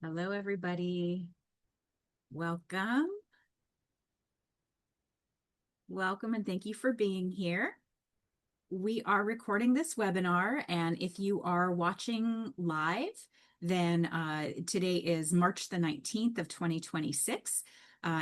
Hello, everybody. Welcome. Welcome, and thank you for being here. We are recording this webinar, and if you are watching live, then today is March the 19th of 2026.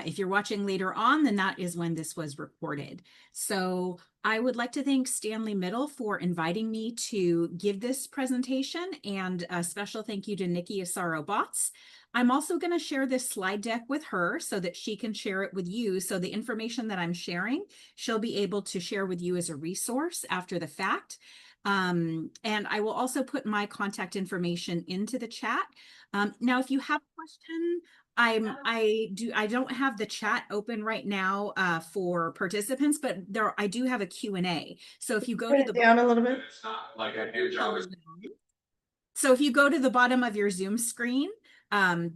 If you're watching later on, then that is when this was recorded. So I would like to thank Stanley Middle for inviting me to give this presentation, and a special thank you to Nikki Asaro Bots. I'm also going to share this slide deck with her so that she can share it with you. So the information that I'm sharing, she'll be able to share with you as a resource after the fact. And I will also put my contact information into the chat. Now, if you have a question, I don't have the chat open right now for participants, but I do have a Q&A. So if you go Turn to it the down a little bit. So if you go to the bottom of your Zoom screen,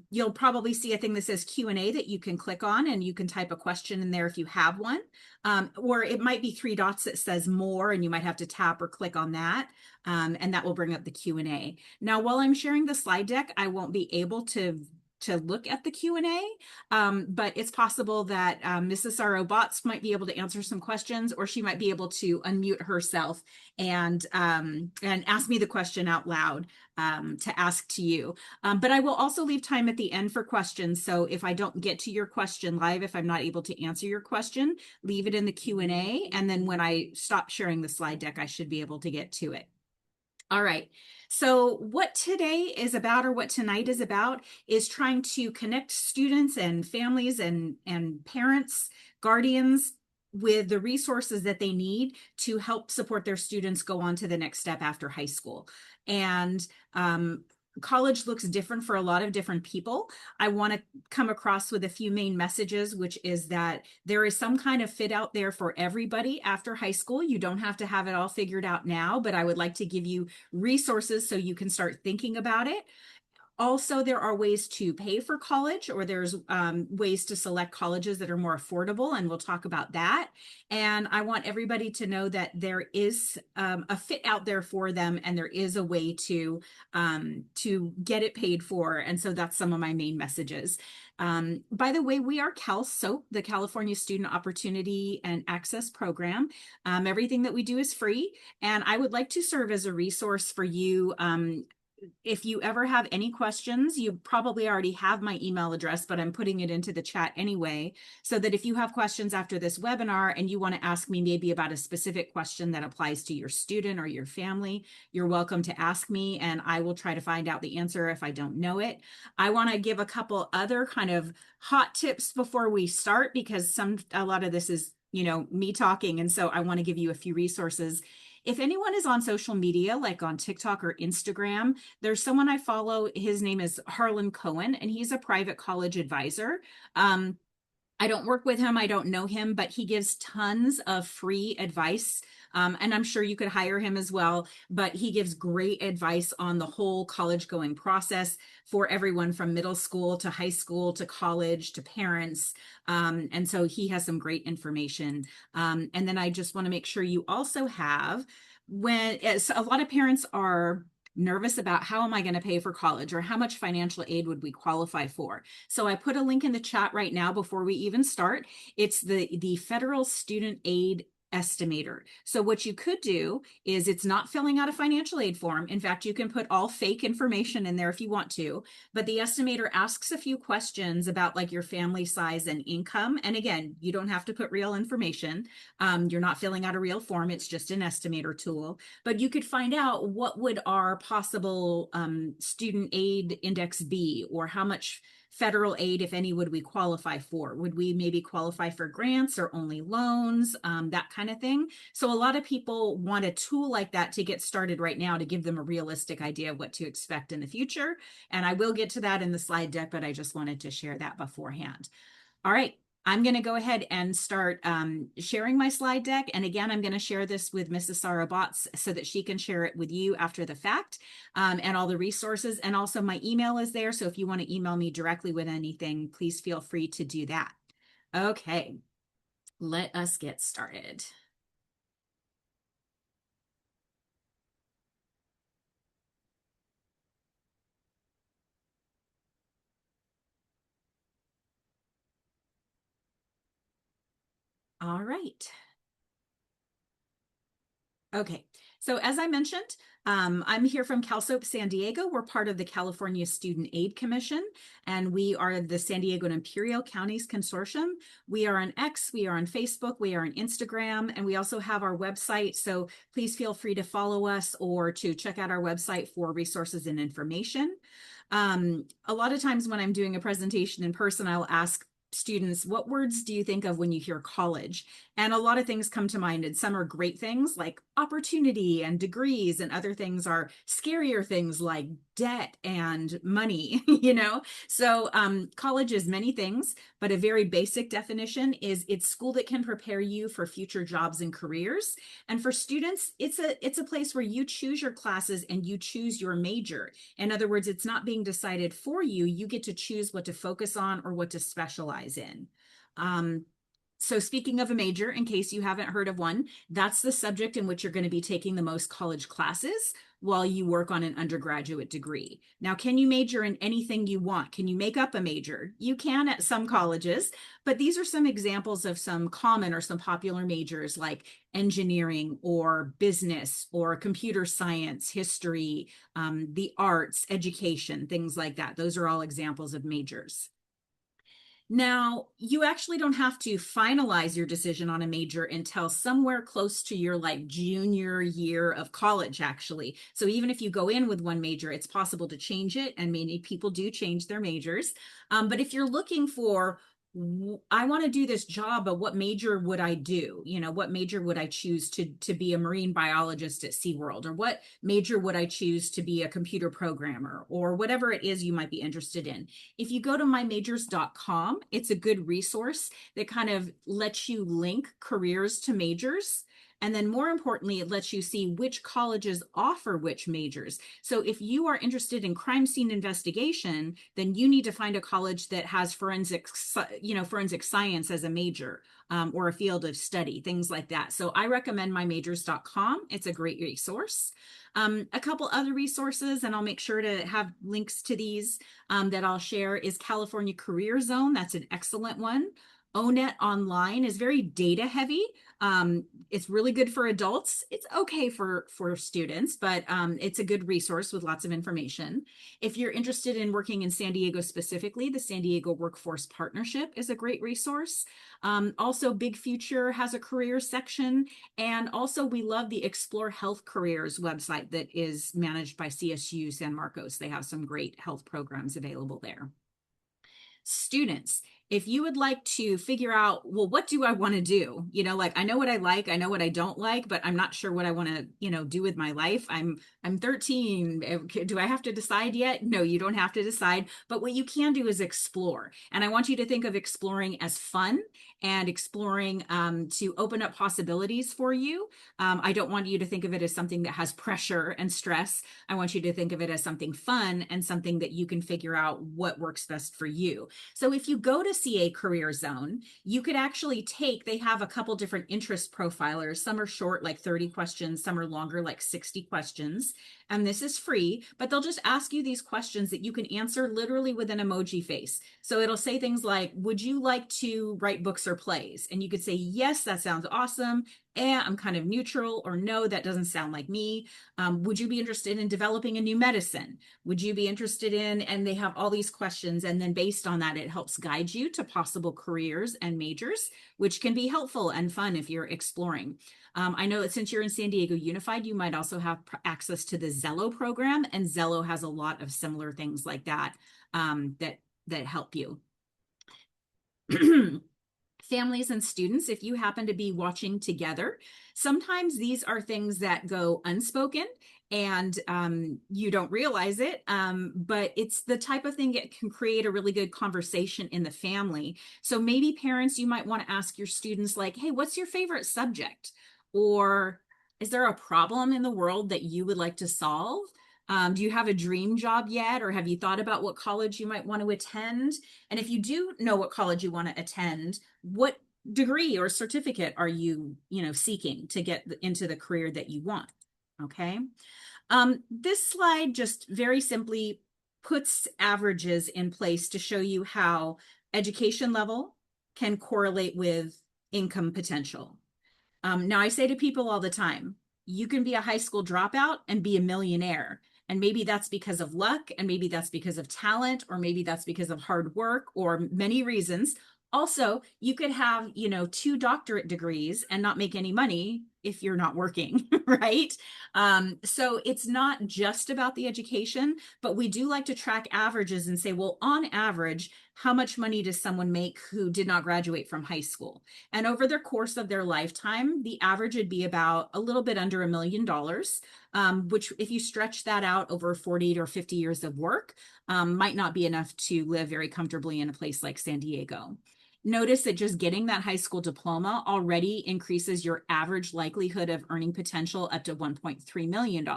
you'll probably see a thing that says Q&A that you can click on, and you can type a question in there if you have one. Or it might be three dots that says more, and you might have to tap or click on that, and that will bring up the Q&A. Now, while I'm sharing the slide deck, I won't be able to look at the Q&A, but it's possible that Mrs. Saro Bots might be able to answer some questions, or she might be able to unmute herself and ask me the question out loud to ask to you. But I will also leave time at the end for questions. So if I don't get to your question live, if I'm not able to answer your question, leave it in the Q&A. And then when I stop sharing the slide deck, I should be able to get to it. All right. So what today is about, or what tonight is about, is trying to connect students and families and parents, guardians, with the resources that they need to help support their students go on to the next step after high school. And college looks different for a lot of different people. I want to come across with a few main messages, which is that there is some kind of fit out there for everybody after high school. You don't have to have it all figured out now, but I would like to give you resources so you can start thinking about it. Also, there are ways to pay for college, or there's ways to select colleges that are more affordable, and we'll talk about that. And I want everybody to know that there is a fit out there for them, and there is a way to get it paid for. And so that's some of my main messages. By the way, we are CalSOAP, the California Student Opportunity and Access Program. Everything that we do is free, and I would like to serve as a resource for you. If you ever have any questions, you probably already have my email address, but I'm putting it into the chat anyway, so that if you have questions after this webinar and you want to ask me maybe about a specific question that applies to your student or your family, you're welcome to ask me, and I will try to find out the answer if I don't know it. I want to give a couple other kind of hot tips before we start, because a lot of this is, me talking, and so I want to give you a few resources. If anyone is on social media, like on TikTok or Instagram, there's someone I follow. His name is Harlan Cohen, and he's a private college advisor. I don't work with him. I don't know him, but he gives tons of free advice. And I'm sure you could hire him as well, but he gives great advice on the whole college going process for everyone from middle school to high school to college to parents. And so he has some great information. And then I just want to make sure you also have, as a lot of parents are nervous about, how am I going to pay for college, or how much financial aid would we qualify for? So I put a link in the chat right now before we even start. It's the Federal Student Aid Estimator. So what you could do is, it's not filling out a financial aid form. In fact, you can put all fake information in there if you want to, but the estimator asks a few questions about like your family size and income. And again, you don't have to put real information. You're not filling out a real form. It's just an estimator tool, but you could find out what would our possible student aid index be, or how much federal aid, if any, would we qualify for? Would we maybe qualify for grants or only loans, that kind of thing? So a lot of people want a tool like that to get started right now, to give them a realistic idea of what to expect in the future. And I will get to that in the slide deck, but I just wanted to share that beforehand. All right. I'm going to go ahead and start sharing my slide deck. And again, I'm going to share this with Mrs. Sarah Bots so that she can share it with you after the fact, and all the resources. And also my email is there. So if you want to email me directly with anything, please feel free to do that. Okay, let us get started. All right. Okay, so as I mentioned, I'm here from CalSoap San Diego. We're part of the California Student Aid Commission, and we are the San Diego and Imperial Counties Consortium. We are on X, we are on Facebook, we are on Instagram, and we also have our website. So please feel free to follow us or to check out our website for resources and information. A lot of times when I'm doing a presentation in person, I'll ask students, what words do you think of when you hear college? And a lot of things come to mind, and some are great things like opportunity and degrees, and other things are scarier things like debt and money, you know? So college is many things, but a very basic definition is it's school that can prepare you for future jobs and careers. And for students, it's a place where you choose your classes and you choose your major. In other words, it's not being decided for you. You get to choose what to focus on or what to specialize in. So speaking of a major, in case you haven't heard of one, that's the subject in which you're going to be taking the most college classes while you work on an undergraduate degree. Now, can you major in anything you want? Can you make up a major? You can at some colleges, but these are some examples of some common or some popular majors like engineering or business or computer science, history, the arts, education, things like that. Those are all examples of majors. Now, you actually don't have to finalize your decision on a major until somewhere close to your like junior year of college, actually. So even if you go in with one major, it's possible to change it, and many people do change their majors. But if you're looking for, I want to do this job, but what major would I do? You know, what major would I choose to be a marine biologist at SeaWorld? Or what major would I choose to be a computer programmer? Or whatever it is you might be interested in. If you go to mymajors.com, it's a good resource that kind of lets you link careers to majors. And then more importantly, it lets you see which colleges offer which majors. So if you are interested in crime scene investigation, then you need to find a college that has forensic science as a major, or a field of study, things like that. So I recommend mymajors.com. It's a great resource. A couple other resources, and I'll make sure to have links to these that I'll share, is California Career Zone. That's an excellent one. ONET Online is very data heavy. It's really good for adults. It's okay for students, but it's a good resource with lots of information. If you're interested in working in San Diego specifically, the San Diego Workforce Partnership is a great resource. Also, Big Future has a career section. And also, we love the Explore Health Careers website that is managed by CSU San Marcos. They have some great health programs available there. Students, if you would like to figure out, well, what do I want to do? You know, like I know what I like, I know what I don't like, but I'm not sure what I want to, do with my life. I'm 13. Do I have to decide yet? No, you don't have to decide. But what you can do is explore. And I want you to think of exploring as fun and exploring to open up possibilities for you. I don't want you to think of it as something that has pressure and stress. I want you to think of it as something fun and something that you can figure out what works best for you. So if you go to CA Career Zone, you could actually they have a couple different interest profilers. Some are short, like 30 questions. Some are longer, like 60 questions. And this is free, but they'll just ask you these questions that you can answer literally with an emoji face. So it'll say things like, would you like to write books or plays? And you could say, yes, that sounds awesome. I'm kind of neutral, or no, that doesn't sound like me. Would you be interested in developing a new medicine? Would you be interested in, and they have all these questions. And then based on that, it helps guide you to possible careers and majors, which can be helpful and fun if you're exploring. I know that since you're in San Diego Unified, you might also have access to the Zello program, and Zello has a lot of similar things like that that help you. Families and students, if you happen to be watching together, sometimes these are things that go unspoken and you don't realize it, but it's the type of thing that can create a really good conversation in the family. So maybe parents, you might want to ask your students like, hey, what's your favorite subject? Or is there a problem in the world that you would like to solve? Do you have a dream job yet? Or have you thought about what college you might want to attend? And if you do know what college you want to attend, what degree or certificate are you, seeking to get into the career that you want? Okay. This slide just very simply puts averages in place to show you how education level can correlate with income potential. Now, I say to people all the time, you can be a high school dropout and be a millionaire. And maybe that's because of luck, and maybe that's because of talent, or maybe that's because of hard work, or many reasons. Also, you could have, 2 doctorate degrees and not make any money if you're not working, right? So it's not just about the education, but we do like to track averages and say, well, on average, how much money does someone make who did not graduate from high school? And over the course of their lifetime, the average would be about a little bit under $1 million, which if you stretch that out over 40 or 50 years of work, might not be enough to live very comfortably in a place like San Diego. Notice that just getting that high school diploma already increases your average likelihood of earning potential up to $1.3 million.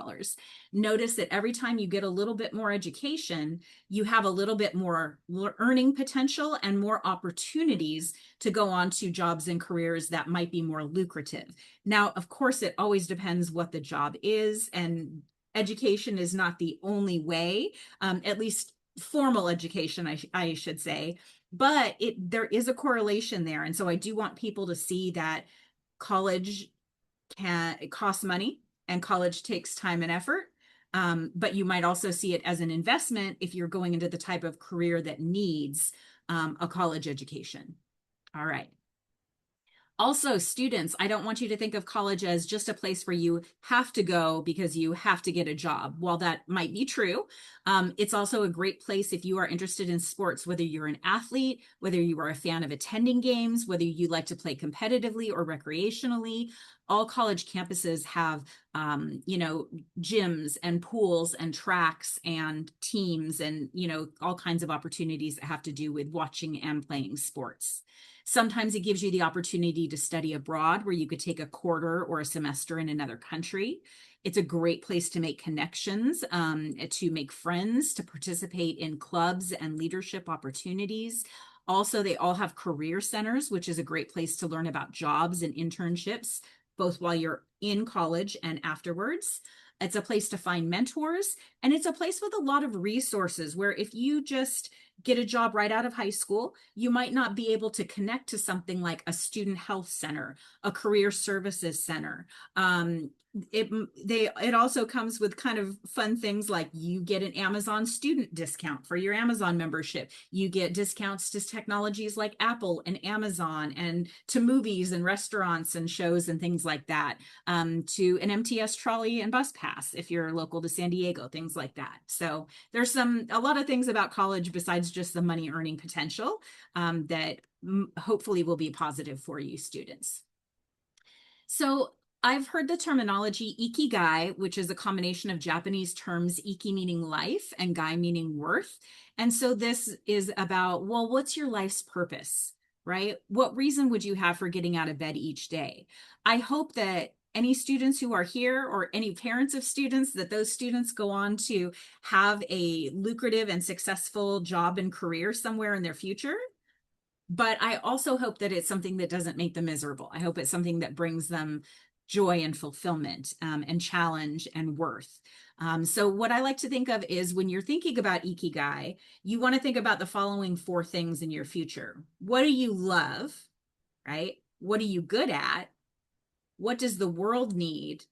Notice that every time you get a little bit more education, you have a little bit more earning potential and more opportunities to go on to jobs and careers that might be more lucrative. Now, of course, it always depends what the job is, and education is not the only way, at least formal education, I should say, but there is a correlation there. And so I do want people to see that college it costs money, and college takes time and effort. But you might also see it as an investment if you're going into the type of career that needs a college education. All right. Also, students, I don't want you to think of college as just a place where you have to go because you have to get a job. While that might be true, it's also a great place if you are interested in sports, whether you're an athlete, whether you are a fan of attending games, whether you like to play competitively or recreationally. All college campuses have, gyms and pools and tracks and teams and, all kinds of opportunities that have to do with watching and playing sports. Sometimes it gives you the opportunity to study abroad, where you could take a quarter or a semester in another country. It's a great place to make connections, to make friends, to participate in clubs and leadership opportunities. Also, they all have career centers, which is a great place to learn about jobs and internships, both while you're in college and afterwards. It's a place to find mentors, and it's a place with a lot of resources where if you just get a job right out of high school, you might not be able to connect to something like a student health center, a career services center. It also comes with kind of fun things like you get an Amazon student discount for your Amazon membership. You get discounts to technologies like Apple and Amazon, and to movies and restaurants and shows and things like that, to an MTS trolley and bus pass if you're local to San Diego, things like that. So there's a lot of things about college besides just the money earning potential, that hopefully will be positive for you students. So I've heard the terminology ikigai, which is a combination of Japanese terms, iki meaning life and gai meaning worth. And so this is about, well, what's your life's purpose, right? What reason would you have for getting out of bed each day? I hope that any students who are here, or any parents of students, that those students go on to have a lucrative and successful job and career somewhere in their future. But I also hope that it's something that doesn't make them miserable. I hope it's something that brings them joy and fulfillment, and challenge and worth. So what I like to think of is, when you're thinking about ikigai, you want to think about the following 4 things in your future. What do you love, right? What are you good at? What does the world need?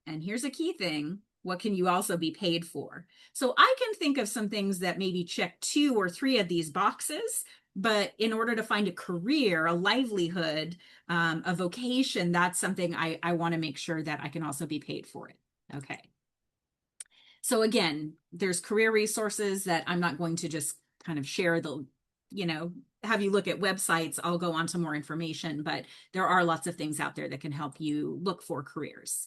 And here's a key thing: what can you also be paid for? So I can think of some things that maybe check 2 or 3 of these boxes, but in order to find a career, a livelihood, a vocation, that's something I want to make sure that I can also be paid for it. Okay. So again, there's career resources that I'm not going to just kind of share have you look at websites. I'll go on to more information, but there are lots of things out there that can help you look for careers.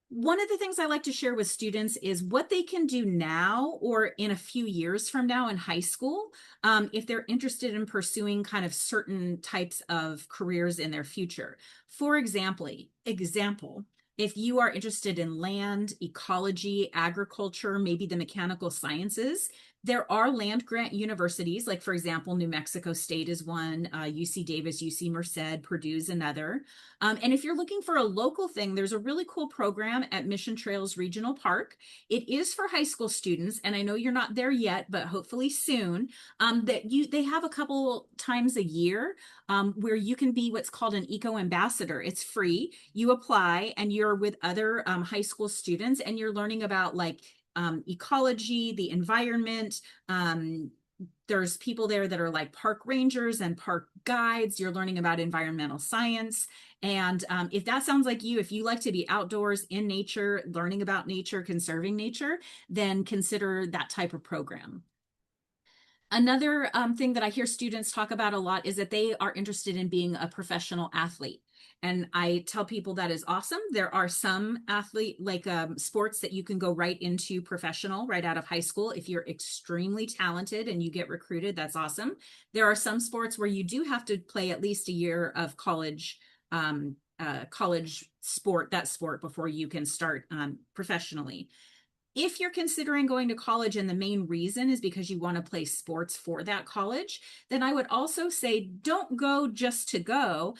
One of the things I like to share with students is what they can do now or in a few years from now in high school, if they're interested in pursuing kind of certain types of careers in their future. For example, if you are interested in land, ecology, agriculture, maybe the mechanical sciences, There are land grant universities, like for example, New Mexico State is one, UC Davis, UC Merced, Purdue's another. And if you're looking for a local thing, there's a really cool program at Mission Trails Regional Park. It is for high school students, and I know you're not there yet, but hopefully soon. They have a couple times a year where you can be what's called an eco ambassador. It's free. You apply, and you're with other high school students, and you're learning about like ecology, the environment. There's people there that are like park rangers and park guides. You're learning about environmental science. And if that sounds like you, if you like to be outdoors in nature, learning about nature, conserving nature, then consider that type of program. Another thing that I hear students talk about a lot is that they are interested in being a professional athlete. And I tell people that is awesome. There are some athlete like sports that you can go right into professional right out of high school. If you're extremely talented and you get recruited, that's awesome. There are some sports where you do have to play at least a year of college sport, that sport, before you can start professionally. If you're considering going to college and the main reason is because you want to play sports for that college, then I would also say don't go just to go.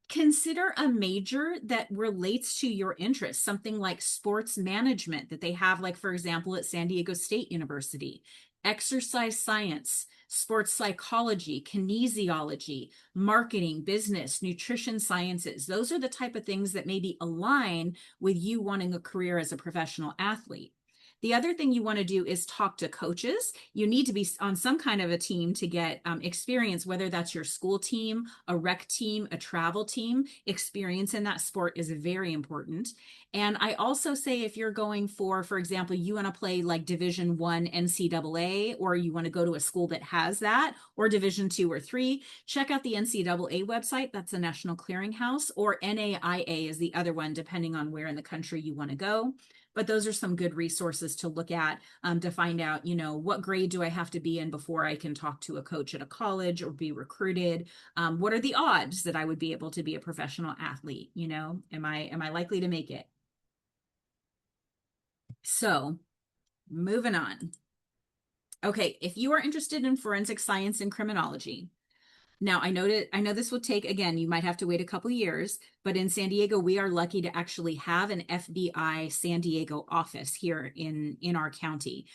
Consider a major that relates to your interests, something like sports management that they have, like, for example, at San Diego State University, exercise science, sports psychology, kinesiology, marketing, business, nutrition sciences. Those are the type of things that maybe align with you wanting a career as a professional athlete. The other thing you want to do is talk to coaches. You need to be on some kind of a team to get experience, whether that's your school team, a rec team, a travel team. Experience in that sport is very important. And I also say if you're going for example, you want to play like Division I NCAA, or you want to go to a school that has that, or Division II or III, check out the NCAA website. That's the National Clearinghouse, or NAIA is the other one, depending on where in the country you want to go. But those are some good resources to look at to find out, what grade do I have to be in before I can talk to a coach at a college or be recruited? What are the odds that I would be able to be a professional athlete? Am I likely to make it? So moving on. Okay, if you are interested in forensic science and criminology, now, I know this will take, again, you might have to wait a couple years, but in San Diego, we are lucky to actually have an FBI San Diego office here in our county.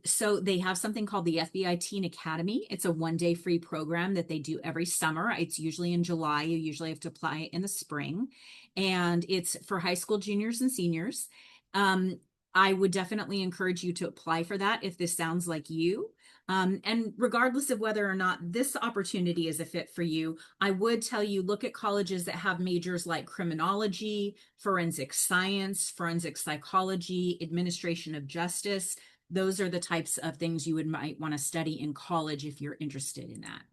So they have something called the FBI Teen Academy. It's a one-day free program that they do every summer. It's usually in July. You usually have to apply in the spring, and it's for high school juniors and seniors. I would definitely encourage you to apply for that if this sounds like you. And regardless of whether or not this opportunity is a fit for you, I would tell you, look at colleges that have majors like criminology, forensic science, forensic psychology, administration of justice. Those are the types of things you might want to study in college if you're interested in that.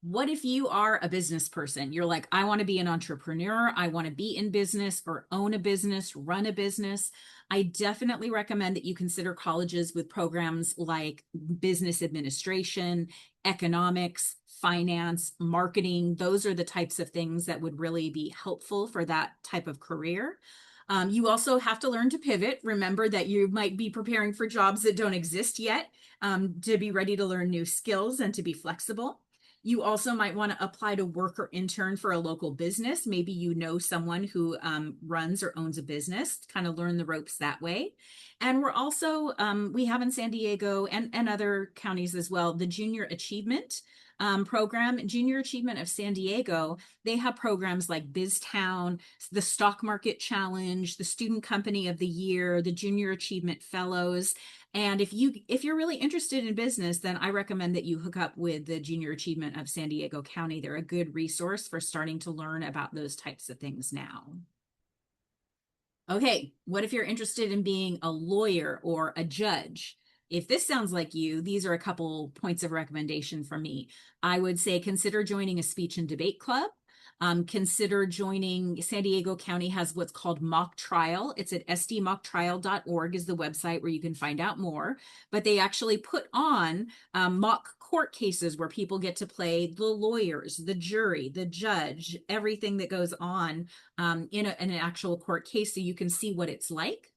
What if you are a business person? You're like, I want to be an entrepreneur. I want to be in business or own a business, run a business. I definitely recommend that you consider colleges with programs like business administration, economics, finance, marketing. Those are the types of things that would really be helpful for that type of career. You also have to learn to pivot. Remember that you might be preparing for jobs that don't exist yet, to be ready to learn new skills and to be flexible. You also might want to apply to work or intern for a local business. Maybe you know someone who runs or owns a business, kind of learn the ropes that way. And we're also, we have in San Diego and other counties as well, the Junior Achievement program. Junior Achievement of San Diego, they have programs like BizTown, the Stock Market Challenge, the Student Company of the Year, the Junior Achievement Fellows. And if you're really interested in business, then I recommend that you hook up with the Junior Achievement of San Diego County. They're a good resource for starting to learn about those types of things now. Okay, what if you're interested in being a lawyer or a judge? If this sounds like you, these are a couple points of recommendation from me. I would say consider joining a speech and debate club. Consider joining, San Diego County has what's called mock trial. It's at sdmocktrial.org is the website where you can find out more. But they actually put on mock court cases where people get to play the lawyers, the jury, the judge, everything that goes on in an actual court case, so you can see what it's like.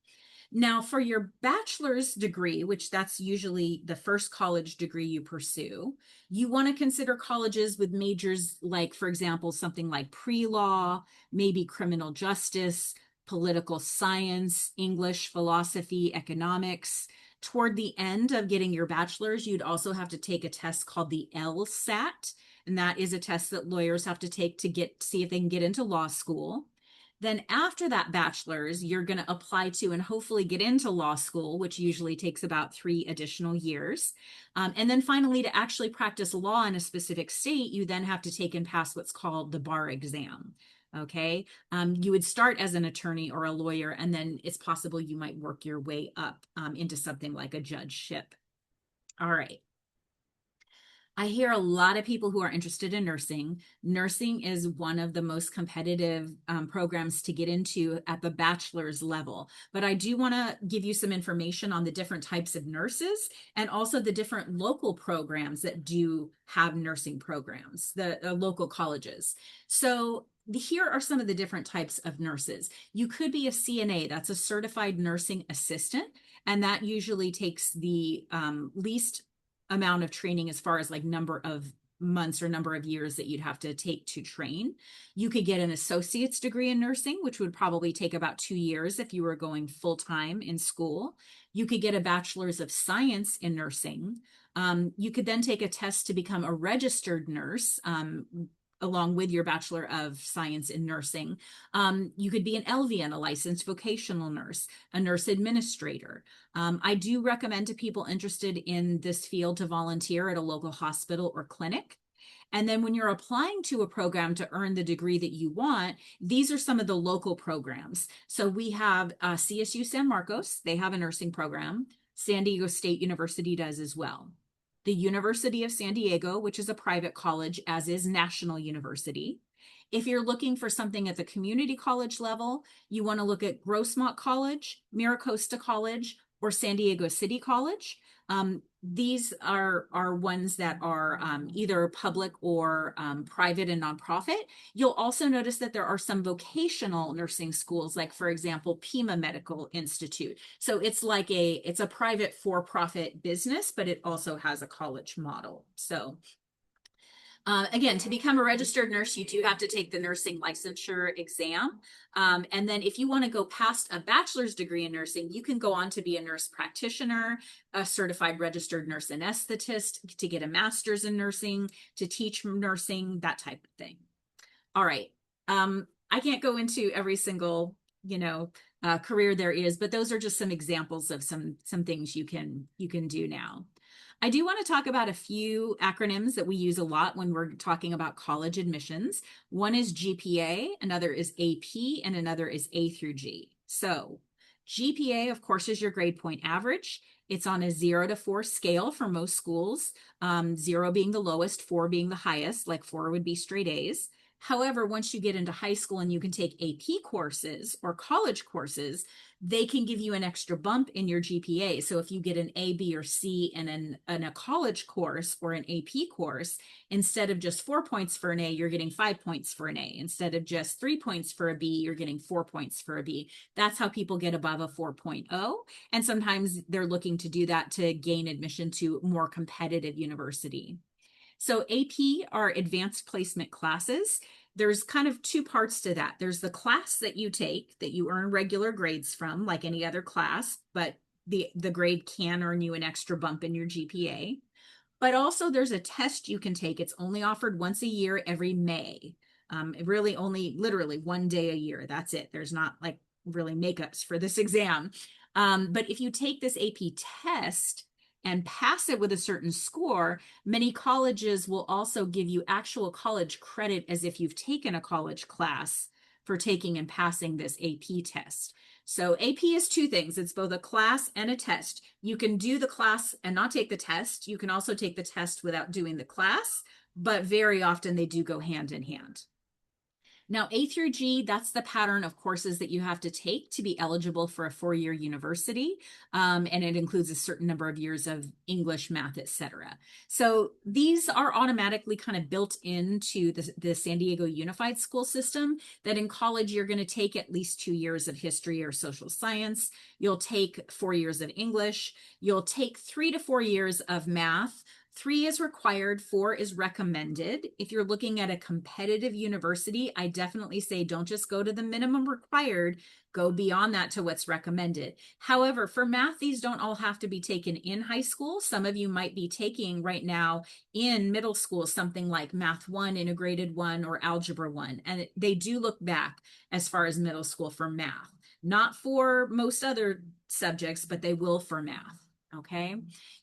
Now, for your bachelor's degree, which that's usually the first college degree you pursue, you want to consider colleges with majors like, for example, something like pre-law, maybe criminal justice, political science, English, philosophy, economics. Toward the end of getting your bachelor's, you'd also have to take a test called the LSAT, and that is a test that lawyers have to take to see if they can get into law school. Then after that bachelor's, you're going to apply to and hopefully get into law school, which usually takes about 3 additional years. And then finally, to actually practice law in a specific state, you then have to take and pass what's called the bar exam. Okay. You would start as an attorney or a lawyer, and then it's possible you might work your way up into something like a judgeship. All right. I hear a lot of people who are interested in nursing. Nursing is one of the most competitive programs to get into at the bachelor's level. But I do want to give you some information on the different types of nurses and also the different local programs that do have nursing programs, the local colleges. So here are some of the different types of nurses. You could be a CNA, that's a certified nursing assistant, and that usually takes the least amount of training as far as like number of months or number of years that you'd have to take to train. You could get an associate's degree in nursing, which would probably take about 2 years if you were going full time in school. You could get a bachelor's of science in nursing. You could then take a test to become a registered nurse. Along with your Bachelor of Science in Nursing. You could be an LVN, a licensed vocational nurse, a nurse administrator. I do recommend to people interested in this field to volunteer at a local hospital or clinic. And then when you're applying to a program to earn the degree that you want, these are some of the local programs. So we have CSU San Marcos, they have a nursing program. San Diego State University does as well. The University of San Diego, which is a private college, as is National University. If you're looking for something at the community college level, you want to look at Grossmont College, Miracosta College, or San Diego City College. These are ones that are either public or private and nonprofit. You'll also notice that there are some vocational nursing schools, like for example, Pima Medical Institute. So it's a private for-profit business, but it also has a college model. So again, to become a registered nurse, you do have to take the nursing licensure exam. And then if you want to go past a bachelor's degree in nursing, you can go on to be a nurse practitioner, a certified registered nurse anesthetist, to get a master's in nursing, to teach nursing, that type of thing. All right. I can't go into every single, career there is, but those are just some examples of some things you can do now. I do want to talk about a few acronyms that we use a lot when we're talking about college admissions. One is GPA, another is AP, and another is A through G. So GPA, of course, is your grade point average. It's on a 0 to 4 scale for most schools, 0 being the lowest, 4 being the highest, like 4 would be straight A's. However, once you get into high school and you can take AP courses or college courses, they can give you an extra bump in your GPA. So if you get an A, B, or C in a college course or an AP course, instead of just 4 points for an A, you're getting 5 points for an A. Instead of just 3 points for a B, you're getting 4 points for a B. That's how people get above a 4.0. And sometimes they're looking to do that to gain admission to more competitive university. So AP are advanced placement classes. There's kind of two parts to that. There's the class that you take that you earn regular grades from, like any other class, but the grade can earn you an extra bump in your GPA. But also there's a test you can take. It's only offered once a year every May. Really only literally one day a year. That's it. There's not like really makeups for this exam. But if you take this AP test and pass it with a certain score, many colleges will also give you actual college credit as if you've taken a college class for taking and passing this AP test. So AP is two things. It's both a class and a test. You can do the class and not take the test. You can also take the test without doing the class, but very often they do go hand in hand. Now, A through G, that's the pattern of courses that you have to take to be eligible for a four-year university. And it includes a certain number of years of English, math, etc. So these are automatically kind of built into the San Diego Unified School System, that in college, you're going to take at least 2 years of history or social science. You'll take 4 years of English. You'll take 3 to 4 years of math. 3 is required, 4 is recommended. If you're looking at a competitive university, I definitely say don't just go to the minimum required, go beyond that to what's recommended. However, for math, these don't all have to be taken in high school. Some of you might be taking right now in middle school something like Math 1, Integrated 1, or Algebra 1. And they do look back as far as middle school for math. Not for most other subjects, but they will for math. Okay.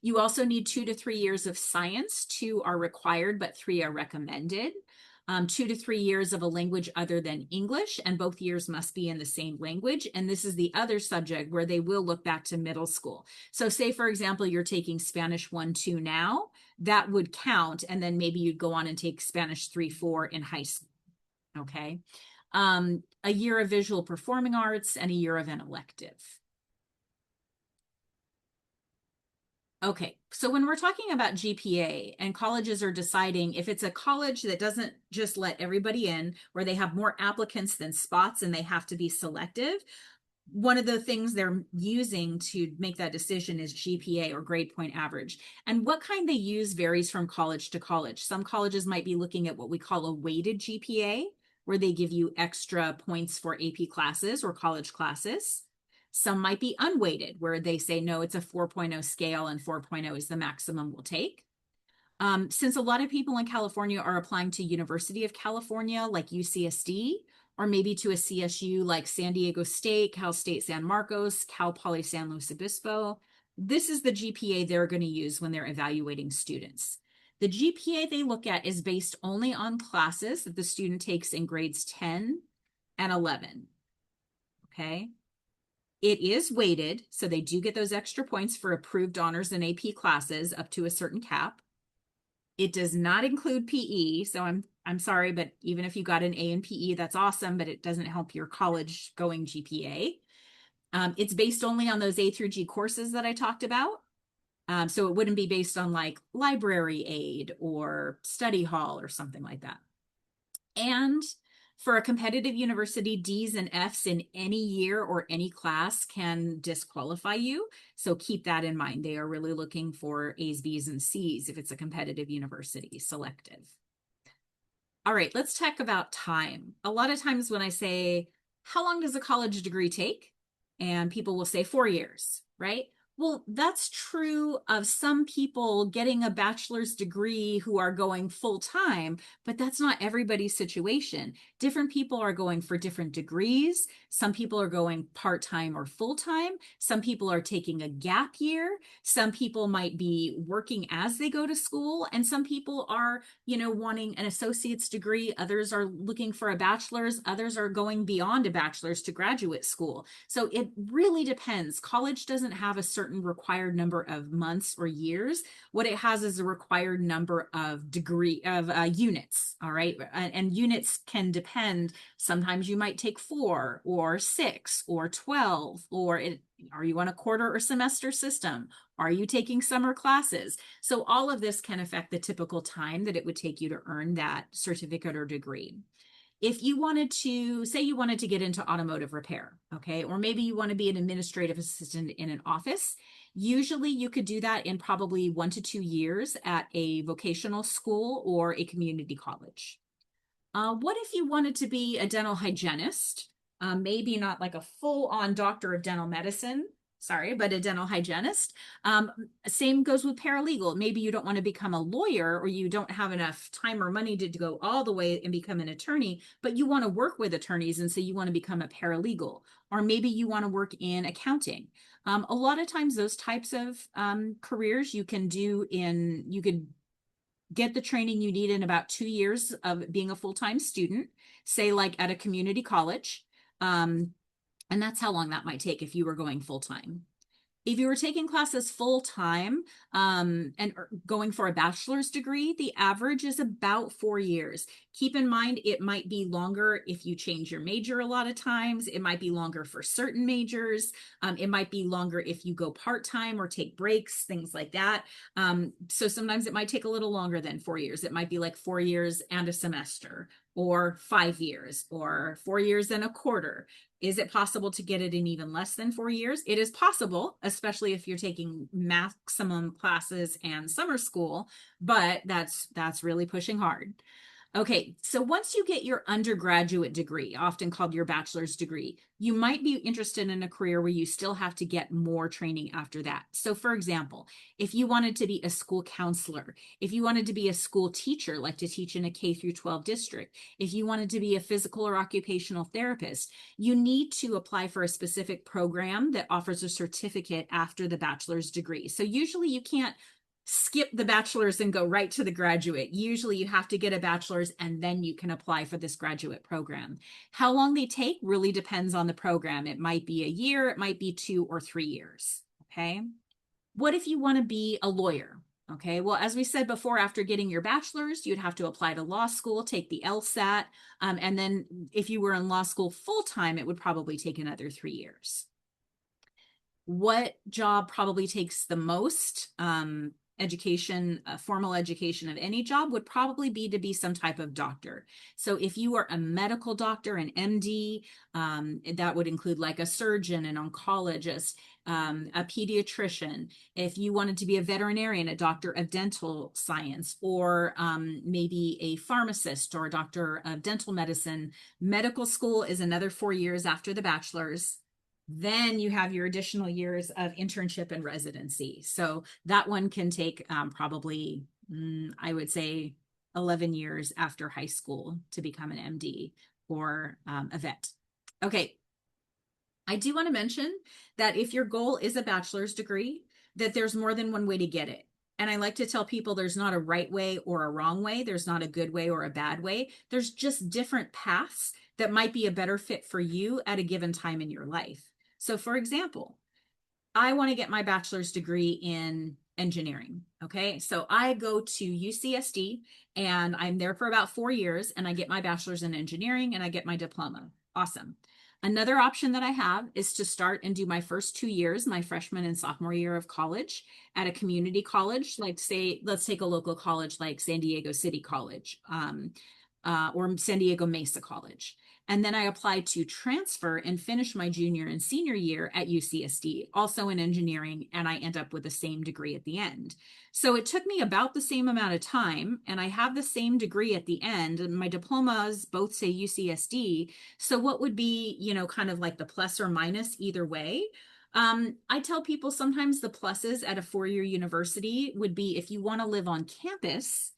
You also need 2 to 3 years of science. 2 are required, but 3 are recommended. 2 to 3 years of a language other than English, and both years must be in the same language. And this is the other subject where they will look back to middle school. So say, for example, you're taking Spanish 1, 2 now, that would count. And then maybe you'd go on and take Spanish 3, 4 in high school. Okay. A year of visual performing arts and a year of an elective. Okay, so when we're talking about GPA and colleges are deciding if it's a college that doesn't just let everybody in, where they have more applicants than spots and they have to be selective, one of the things they're using to make that decision is GPA, or grade point average. And what kind they use varies from college to college. Some colleges might be looking at what we call a weighted GPA, where they give you extra points for AP classes or college classes. Some might be unweighted, where they say, no, it's a 4.0 scale and 4.0 is the maximum we'll take. Since a lot of people in California are applying to University of California, like UCSD, or maybe to a CSU like San Diego State, Cal State San Marcos, Cal Poly San Luis Obispo, this is the GPA they're going to use when they're evaluating students. The GPA they look at is based only on classes that the student takes in grades 10 and 11. Okay. It is weighted, so they do get those extra points for approved honors and AP classes up to a certain cap. It does not include PE, so I'm sorry, but even if you got an A in PE, that's awesome, but it doesn't help your college going GPA. It's based only on those A through G courses that I talked about. So it wouldn't be based on like library aid or study hall or something like that. And for a competitive university, D's and F's in any year or any class can disqualify you. So keep that in mind. They are really looking for A's, B's, and C's if it's a competitive university, selective. All right, let's talk about time. A lot of times when I say, how long does a college degree take? And people will say 4 years, right? Well, that's true of some people getting a bachelor's degree who are going full time, but that's not everybody's situation. Different people are going for different degrees. Some people are going part-time or full-time. Some people are taking a gap year. Some people might be working as they go to school. And some people are, wanting an associate's degree. Others are looking for a bachelor's. Others are going beyond a bachelor's to graduate school. So it really depends. College doesn't have a certain required number of months or years. What it has is a required number of units. All right. And units can depend. Sometimes you might take 4 or 6 or 12, are you on a quarter or semester system? Are you taking summer classes? So all of this can affect the typical time that it would take you to earn that certificate or degree. If you wanted to, say you wanted to get into automotive repair, okay, or maybe you want to be an administrative assistant in an office, usually you could do that in probably 1 to 2 years at a vocational school or a community college. What if you wanted to be a dental hygienist? Maybe not like a full-on doctor of dental medicine, but a dental hygienist. Same goes with paralegal. Maybe you don't want to become a lawyer, or you don't have enough time or money to go all the way and become an attorney, but you want to work with attorneys, and so you want to become a paralegal. Or maybe you want to work in accounting. A lot of times those types of careers you could get the training you need in about 2 years of being a full-time student, say like at a community college. And that's how long that might take if you were going full-time. If you were taking classes full time and going for a bachelor's degree, the average is about 4 years. Keep in mind, it might be longer if you change your major a lot of times. It might be longer for certain majors. It might be longer if you go part-time or take breaks, things like that. So sometimes it might take a little longer than 4 years. It might be like 4 years and a semester, or 5 years, or 4 years and a quarter. Is it possible to get it in even less than 4 years? It is possible, especially if you're taking maximum classes and summer school, but that's really pushing hard. Okay, so once you get your undergraduate degree, often called your bachelor's degree, you might be interested in a career where you still have to get more training after that. So for example, if you wanted to be a school counselor, if you wanted to be a school teacher, like to teach in a K through 12 district, if you wanted to be a physical or occupational therapist, you need to apply for a specific program that offers a certificate after the bachelor's degree. So usually you can't skip the bachelor's and go right to the graduate. Usually you have to get a bachelor's and then you can apply for this graduate program. How long they take really depends on the program. It might be a year, it might be 2 or 3 years. Okay. What if you want to be a lawyer? Okay, well, as we said before, after getting your bachelor's, you'd have to apply to law school, take the LSAT, and then if you were in law school full time, it would probably take another 3 years. What job probably takes the most education, formal education of any job would probably be to be some type of doctor. So if you are a medical doctor, an MD, that would include like a surgeon, an oncologist, a pediatrician. If you wanted to be a veterinarian, a doctor of dental science, or maybe a pharmacist or a doctor of dental medicine, medical school is another 4 years after the bachelor's. Then you have your additional years of internship and residency. So that one can take probably, I would say, 11 years after high school to become an MD or a vet. Okay. I do want to mention that if your goal is a bachelor's degree, that there's more than one way to get it. And I like to tell people there's not a right way or a wrong way. There's not a good way or a bad way. There's just different paths that might be a better fit for you at a given time in your life. So for example, I want to get my bachelor's degree in engineering. Okay. So I go to UCSD and I'm there for about 4 years and I get my bachelor's in engineering and I get my diploma. Awesome. Another option that I have is to start and do my first 2 years, my freshman and sophomore year of college at a community college, like say, let's take a local college like San Diego City College or San Diego Mesa College. And then I applied to transfer and finish my junior and senior year at UCSD, also in engineering, and I end up with the same degree at the end. So it took me about the same amount of time, and I have the same degree at the end. And my diplomas both say UCSD. So what would be, kind of like the plus or minus either way? I tell people sometimes the pluses at a 4-year university would be if you want to live on campus.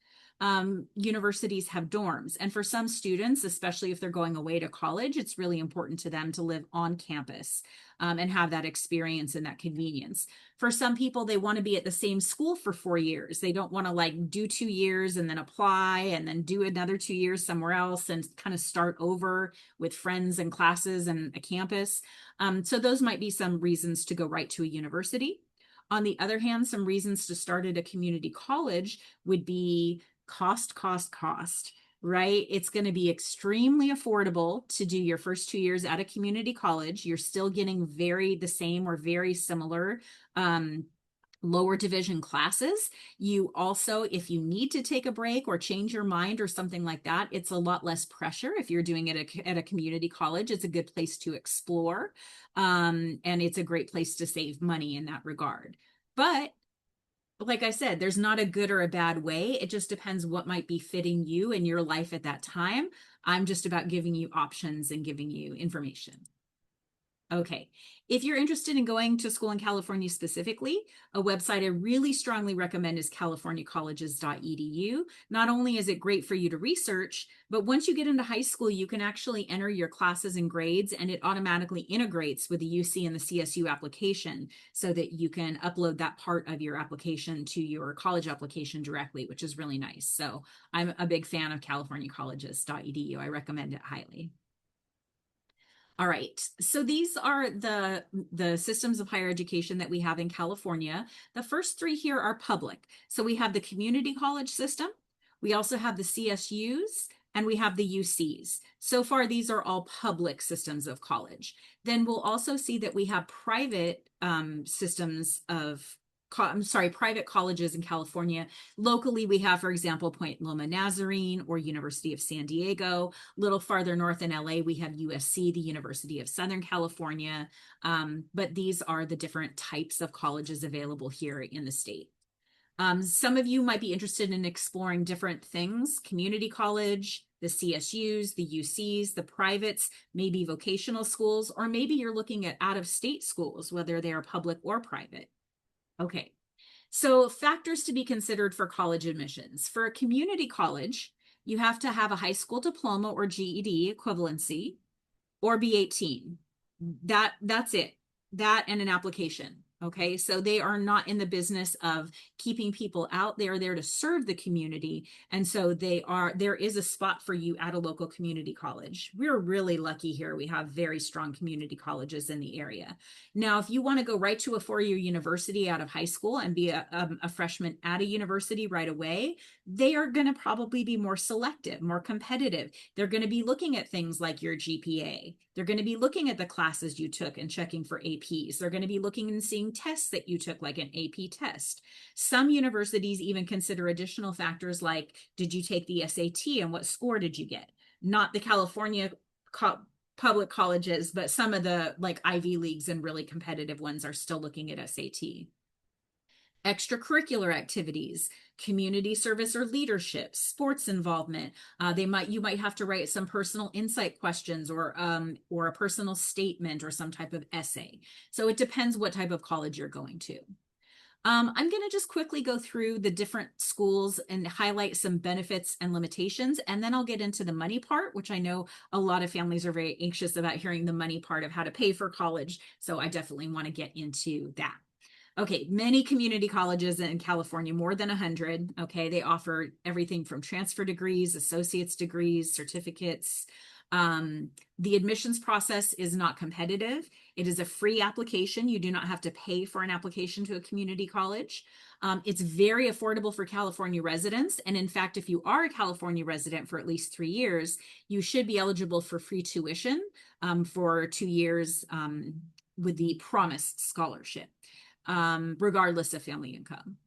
Universities have dorms. And for some students, especially if they're going away to college, it's really important to them to live on campus and have that experience and that convenience. For some people, they want to be at the same school for 4 years. They don't want to like do 2 years and then apply and then do another 2 years somewhere else and kind of start over with friends and classes and a campus. So those might be some reasons to go right to a university. On the other hand, some reasons to start at a community college would be cost, right? It's going to be extremely affordable to do your first 2 years at a community college. You're still getting the same or very similar lower division classes. You also, if you need to take a break or change your mind or something like that, it's a lot less pressure. If you're doing it at a community college, it's a good place to explore. And it's a great place to save money in that regard. But like I said, there's not a good or a bad way. It just depends what might be fitting you in your life at that time. I'm just about giving you options and giving you information. Okay. If you're interested in going to school in California specifically, a website I really strongly recommend is californiacolleges.edu. Not only is it great for you to research, but once you get into high school, you can actually enter your classes and grades, and it automatically integrates with the UC and the CSU application so that you can upload that part of your application to your college application directly, which is really nice. So I'm a big fan of californiacolleges.edu. I recommend it highly. All right. So these are the systems of higher education that we have in California. The first three here are public. So we have the community college system. We also have the CSUs and we have the UCs. So far, these are all public systems of college. Then we'll also see that we have private systems of private colleges in California. Locally, we have, for example, Point Loma Nazarene or University of San Diego. A little farther north in LA, we have USC, the University of Southern California. But these are the different types of colleges available here in the state. Some of you might be interested in exploring different things: community college, the CSUs, the UCs, the privates, maybe vocational schools, or maybe you're looking at out-of-state schools, whether they are public or private. Okay, so factors to be considered for college admissions. For a community college, you have to have a high school diploma or GED equivalency or be 18. That's it. That and an application. Okay, so they are not in the business of keeping people out. They are there to serve the community. And so there is a spot for you at a local community college. We're really lucky here. We have very strong community colleges in the area. Now, if you want to go right to a four-year university out of high school and be a freshman at a university right away, they are going to probably be more selective, more competitive. They're going to be looking at things like your GPA. They're going to be looking at the classes you took and checking for APs. They're going to be looking and seeing tests that you took, like an AP test. Some universities even consider additional factors like, did you take the SAT and what score did you get? Not the California public colleges, but some of the like Ivy Leagues and really competitive ones are still looking at SAT. Extracurricular activities, community service or leadership, sports involvement. You might have to write some personal insight questions or a personal statement or some type of essay. So it depends what type of college you're going to. I'm going to just quickly go through the different schools and highlight some benefits and limitations, and then I'll get into the money part, which I know a lot of families are very anxious about hearing the money part of how to pay for college. So I definitely want to get into that. Okay, many community colleges in California, more than 100. Okay, they offer everything from transfer degrees, associate's degrees, certificates. The admissions process is not competitive. It is a free application. You do not have to pay for an application to a community college. It's very affordable for California residents. And in fact, if you are a California resident for at least 3 years, you should be eligible for free tuition for 2 years with the Promise Scholarship, regardless of family income.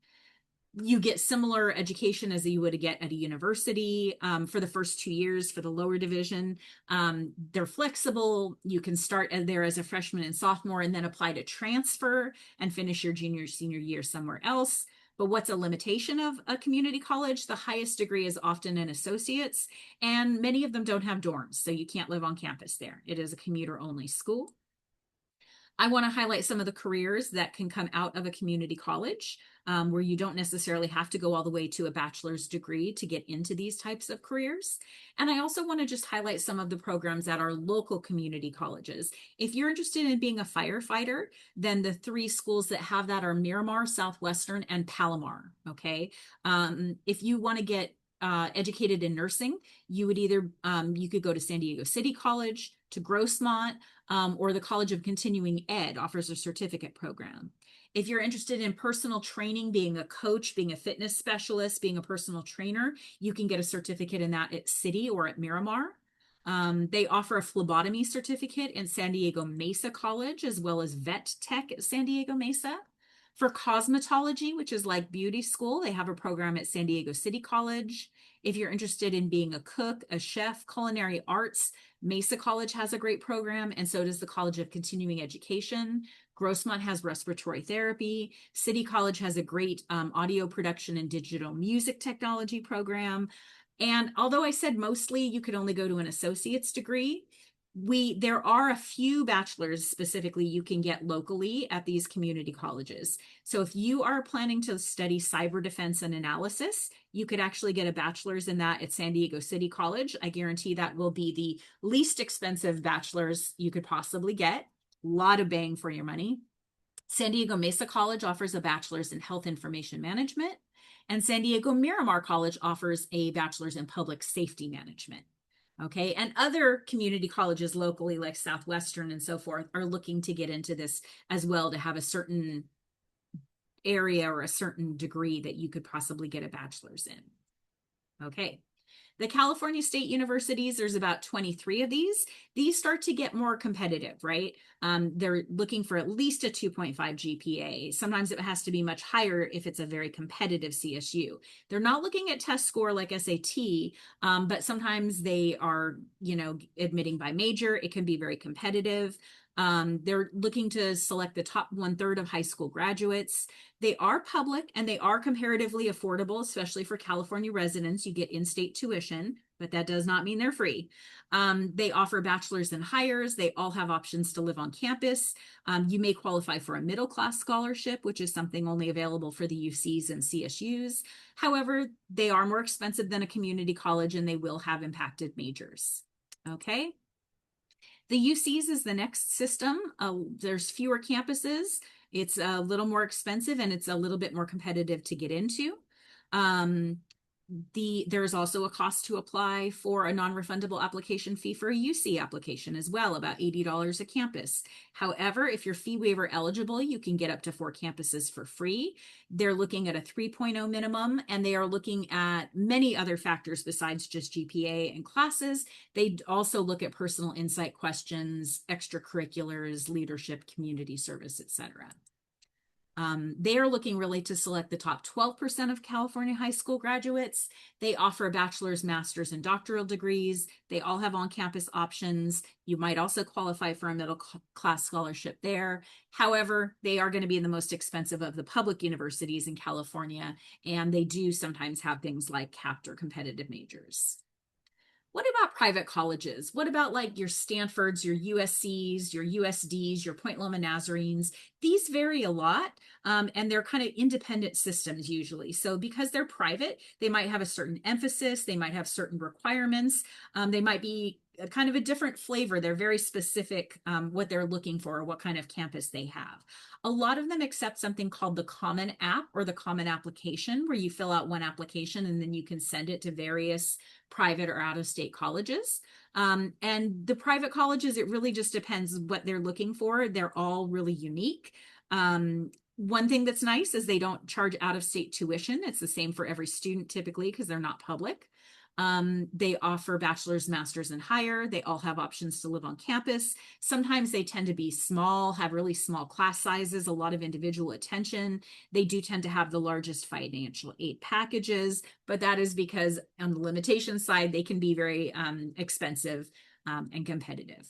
You get similar education as you would get at a university for the first 2 years for the lower division. They're flexible. You can start there as a freshman and sophomore and then apply to transfer and finish your junior, senior year somewhere else. But what's a limitation of a community college? The highest degree is often an associate's, and many of them don't have dorms, so you can't live on campus there. It is a commuter-only school. I want to highlight some of the careers that can come out of a community college, where you don't necessarily have to go all the way to a bachelor's degree to get into these types of careers. And I also want to just highlight some of the programs at our local community colleges. If you're interested in being a firefighter, then the 3 schools that have that are Miramar, Southwestern, and Palomar. Okay. If you want to get educated in nursing, you would either you could go to San Diego City College, to Grossmont, or the College of Continuing Ed offers a certificate program. If you're interested in personal training, being a coach, being a fitness specialist, being a personal trainer, you can get a certificate in that at City or at Miramar. They offer a phlebotomy certificate in San Diego Mesa College, as well as vet tech at San Diego Mesa. For cosmetology, which is like beauty school, they have a program at San Diego City College. If you're interested in being a cook, a chef, culinary arts, Mesa College has a great program, and so does the College of Continuing Education. Grossmont has respiratory therapy. City College has a great audio production and digital music technology program. And although I said mostly you could only go to an associate's degree, there are a few bachelors specifically you can get locally at these community colleges. So if you are planning to study cyber defense and analysis, you could actually get a bachelor's in that at San Diego City College. I guarantee that will be the least expensive bachelor's you could possibly get. A lot of bang for your money. San Diego Mesa College offers a bachelor's in health information management, and San Diego Miramar College offers a bachelor's in public safety management. Okay. And other community colleges locally, like Southwestern and so forth, are looking to get into this as well, to have a certain area or a certain degree that you could possibly get a bachelor's in. Okay. The California State Universities, there's about 23 of these. These start to get more competitive, right? They're looking for at least a 2.5 GPA. Sometimes it has to be much higher if it's a very competitive CSU. They're not looking at test score like SAT, but sometimes they are, admitting by major. It can be very competitive. They're looking to select the top 1/3 of high school graduates. They are public and they are comparatively affordable, especially for California residents. You get in-state tuition, but that does not mean they're free. They offer bachelor's and hires. They all have options to live on campus. You may qualify for a middle class scholarship, which is something only available for the UCs and CSUs. However, they are more expensive than a community college and they will have impacted majors. Okay. The UCs is the next system. There's fewer campuses. It's a little more expensive and it's a little bit more competitive to get into. There's also a cost to apply for a non-refundable application fee for a UC application as well, about $80 a campus. However, if you're fee waiver eligible, you can get up to 4 campuses for free. They're looking at a 3.0 minimum, and they are looking at many other factors besides just GPA and classes. They also look at personal insight questions, extracurriculars, leadership, community service, etc. They are looking really to select the top 12% of California high school graduates. They offer bachelor's, master's, and doctoral degrees. They all have on-campus options. You might also qualify for a middle class scholarship there. However, they are going to be the most expensive of the public universities in California, and they do sometimes have things like capped or competitive majors. What about private colleges? What about like your Stanfords, your USCs, your USDs, your Point Loma Nazarenes? These vary a lot, and they're kind of independent systems usually. So because they're private, they might have a certain emphasis, they might have certain requirements, they might be kind of a different flavor. They're very specific what they're looking for, or what kind of campus they have. A lot of them accept something called the Common App or the Common Application, where you fill out one application and then you can send it to various private or out-of-state colleges. And the private colleges, it really just depends what they're looking for. They're all really unique. One thing that's nice is they don't charge out-of-state tuition. It's the same for every student typically because they're not public. They offer bachelor's, master's, and higher. They all have options to live on campus. Sometimes they tend to be small, have really small class sizes, a lot of individual attention. They do tend to have the largest financial aid packages, but that is because on the limitation side, they can be very expensive and competitive.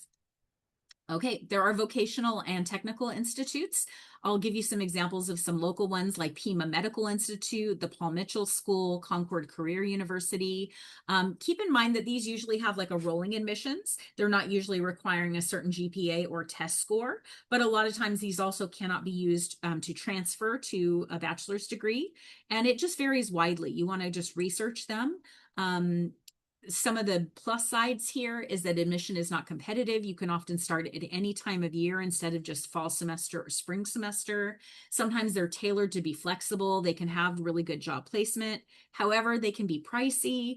Okay, there are vocational and technical institutes. I'll give you some examples of some local ones like Pima Medical Institute, the Paul Mitchell School, Concord Career University. Keep in mind that these usually have like a rolling admissions. They're not usually requiring a certain GPA or test score, but a lot of times these also cannot be used to transfer to a bachelor's degree. And it just varies widely. You want to just research them. Some of the plus sides here is that admission is not competitive. You can often start at any time of year instead of just fall semester or spring semester. Sometimes they're tailored to be flexible. They can have really good job placement. However, they can be pricey.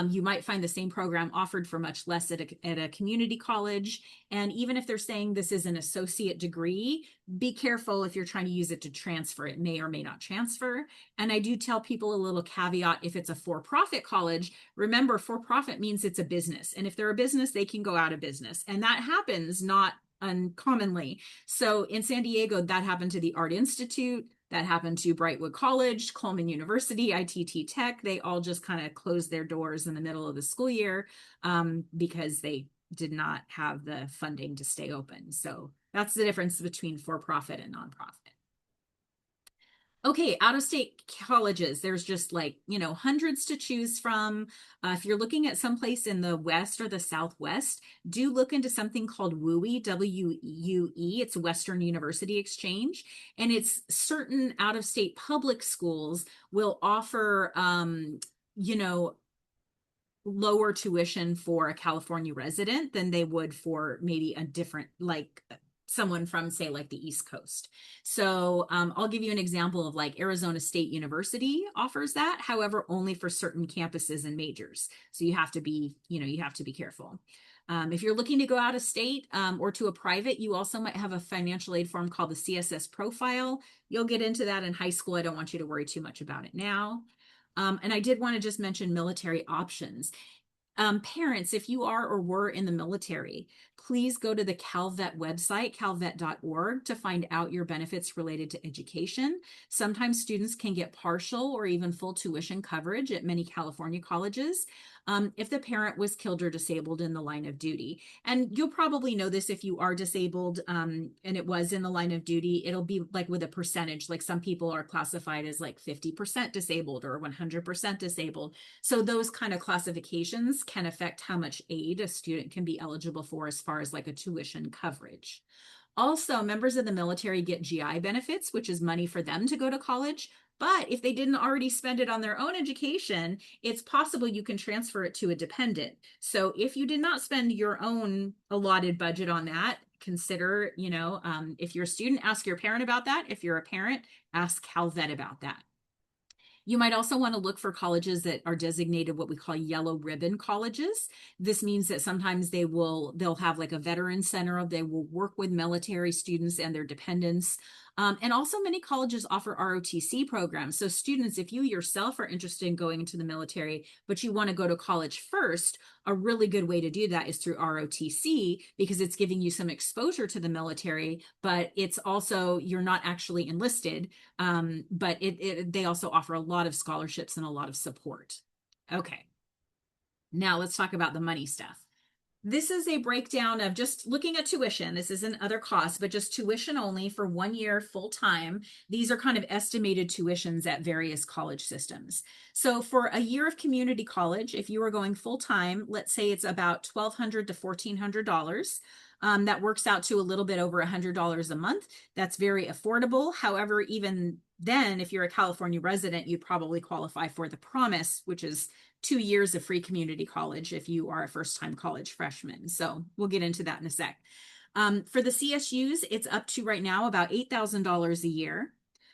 You might find the same program offered for much less at a community college. And even if they're saying this is an associate degree, be careful if you're trying to use it to transfer. It may or may not transfer. And I do tell people a little caveat: if it's a for-profit college, remember, for-profit means it's a business. And if they're a business, they can go out of business. And that happens not uncommonly. So in San Diego, that happened to the Art Institute, that happened to Brightwood College, Coleman University, ITT Tech. They all just kind of closed their doors in the middle of the school year because they did not have the funding to stay open. So that's the difference between for-profit and nonprofit. Okay, out-of-state colleges, there's just like, hundreds to choose from. If you're looking at someplace in the West or the Southwest, do look into something called WUE, W-U-E. It's Western University Exchange. And it's certain out-of-state public schools will offer, lower tuition for a California resident than they would for maybe a different, like someone from, say, like the East Coast. So I'll give you an example of like Arizona State University offers that, however, only for certain campuses and majors. So you have to be, you have to be careful. If you're looking to go out of state or to a private, you also might have a financial aid form called the CSS profile. You'll get into that in high school. I don't want you to worry too much about it now. And I did want to just mention military options. Parents, if you are or were in the military, please go to the CalVet website, calvet.org, to find out your benefits related to education. Sometimes students can get partial or even full tuition coverage at many California colleges if the parent was killed or disabled in the line of duty. And you'll probably know this if you are disabled and it was in the line of duty, it'll be like with a percentage, like some people are classified as like 50% disabled or 100% disabled. So those kind of classifications can affect how much aid a student can be eligible for as far as like a tuition coverage. Also, members of the military get GI benefits, which is money for them to go to college. But if they didn't already spend it on their own education, it's possible you can transfer it to a dependent. So if you did not spend your own allotted budget on that, consider, if you're a student, ask your parent about that. If you're a parent, ask CalVet about that. You might also want to look for colleges that are designated what we call yellow ribbon colleges. This means that sometimes they'll have like a veteran center. They will work with military students and their dependents. And also many colleges offer ROTC programs. So students, if you yourself are interested in going into the military, but you want to go to college first, a really good way to do that is through ROTC because it's giving you some exposure to the military, but it's also, you're not actually enlisted, but they also offer a lot of scholarships and a lot of support. Okay, now let's talk about the money stuff. This is a breakdown of just looking at tuition. This isn't other costs, but just tuition only for 1 year full time. These are kind of estimated tuitions at various college systems. So for a year of community college, if you are going full time, let's say it's about $1,200 to $1,400. That works out to a little bit over $100 a month. That's very affordable. However, even then, if you're a California resident, you'd probably qualify for the Promise, which is 2 years of free community college if you are a first-time college freshman. So we'll get into that in a sec. For the CSUs, it's up to right now about $8,000 a year.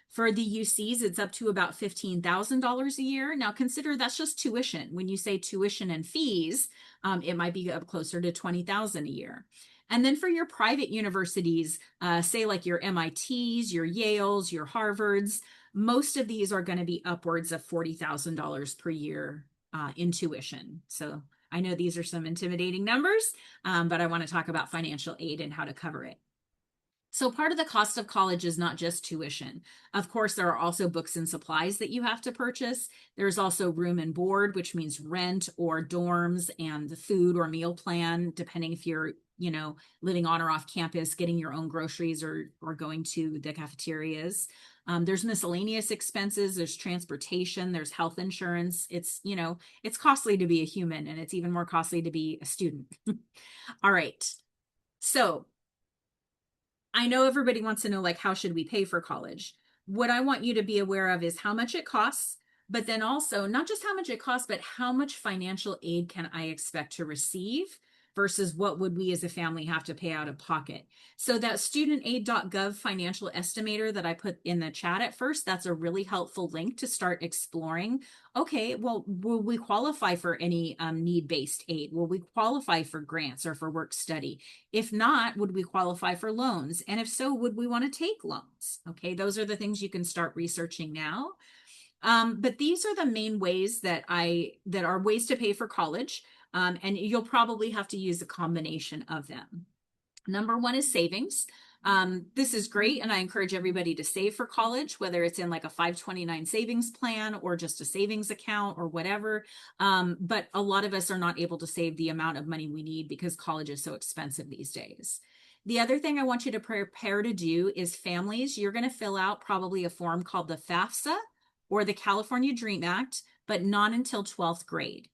For the UCs, it's up to about $15,000 a year. Now consider that's just tuition. When you say tuition and fees, it might be up closer to $20,000 a year. And then for your private universities, say like your MITs, your Yales, your Harvards, most of these are going to be upwards of $40,000 per year in tuition. So I know these are some intimidating numbers, but I want to talk about financial aid and how to cover it. So part of the cost of college is not just tuition. Of course, there are also books and supplies that you have to purchase. There's also room and board, which means rent or dorms and the food or meal plan, depending if you're, living on or off campus, getting your own groceries or going to the cafeterias. There's miscellaneous expenses, there's transportation, there's health insurance. It's costly to be a human, and it's even more costly to be a student. All right. So I know everybody wants to know, like, how should we pay for college? What I want you to be aware of is how much it costs, but then also not just how much it costs, but how much financial aid can I expect to receive versus what would we as a family have to pay out of pocket. So that studentaid.gov financial estimator that I put in the chat at first, that's a really helpful link to start exploring. Okay, well, will we qualify for any need-based aid? Will we qualify for grants or for work study? If not, would we qualify for loans? And if so, would we want to take loans? Okay, those are the things you can start researching now. But these are the main ways that are ways to pay for college. And you'll probably have to use a combination of them. Number one is savings. This is great, and I encourage everybody to save for college, whether it's in like a 529 savings plan or just a savings account or whatever. But a lot of us are not able to save the amount of money we need because college is so expensive these days. The other thing I want you to prepare to do is families, you're going to fill out probably a form called the FAFSA or the California Dream Act, but not until 12th grade.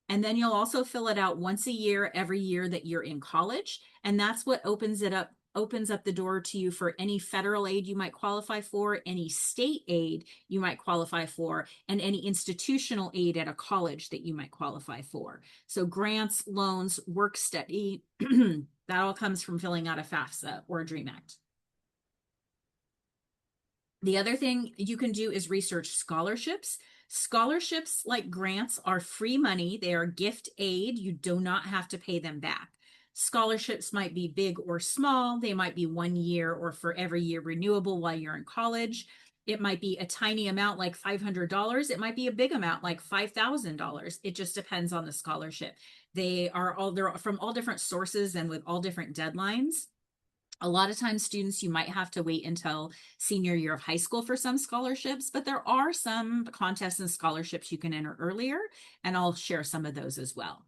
And then you'll also fill it out once a year, every year that you're in college. And that's what opens it up opens up the door to you for any federal aid you might qualify for, any state aid you might qualify for, and any institutional aid at a college that you might qualify for. So grants, loans, work study, that all comes from filling out a FAFSA or a DREAM Act. The other thing you can do is research scholarships. Scholarships, like grants, are free money. They are gift aid. You do not have to pay them back. Scholarships might be big or small. They might be 1 year or for every year renewable while you're in college. It might be a tiny amount like $500. It might be a big amount like $5,000. It just depends on the scholarship. They're from all different sources and with all different deadlines. A lot of times students, you might have to wait until senior year of high school for some scholarships, but there are some contests and scholarships you can enter earlier, and I'll share some of those as well.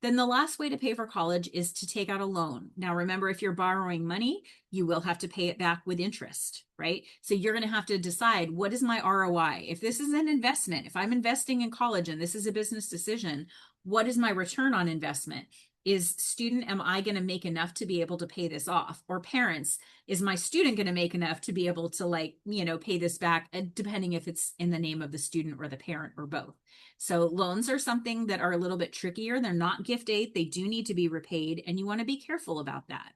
Then the last way to pay for college is to take out a loan. Now, remember, if you're borrowing money, you will have to pay it back with interest, right? So you're going to have to decide, what is my ROI? If this is an investment, if I'm investing in college and this is a business decision, what is my return on investment? Am I going to make enough to be able to pay this off? Or parents, is my student going to make enough to be able to pay this back, depending if it's in the name of the student or the parent or both. So loans are something that are a little bit trickier. They're not gift aid. They do need to be repaid, and you want to be careful about that.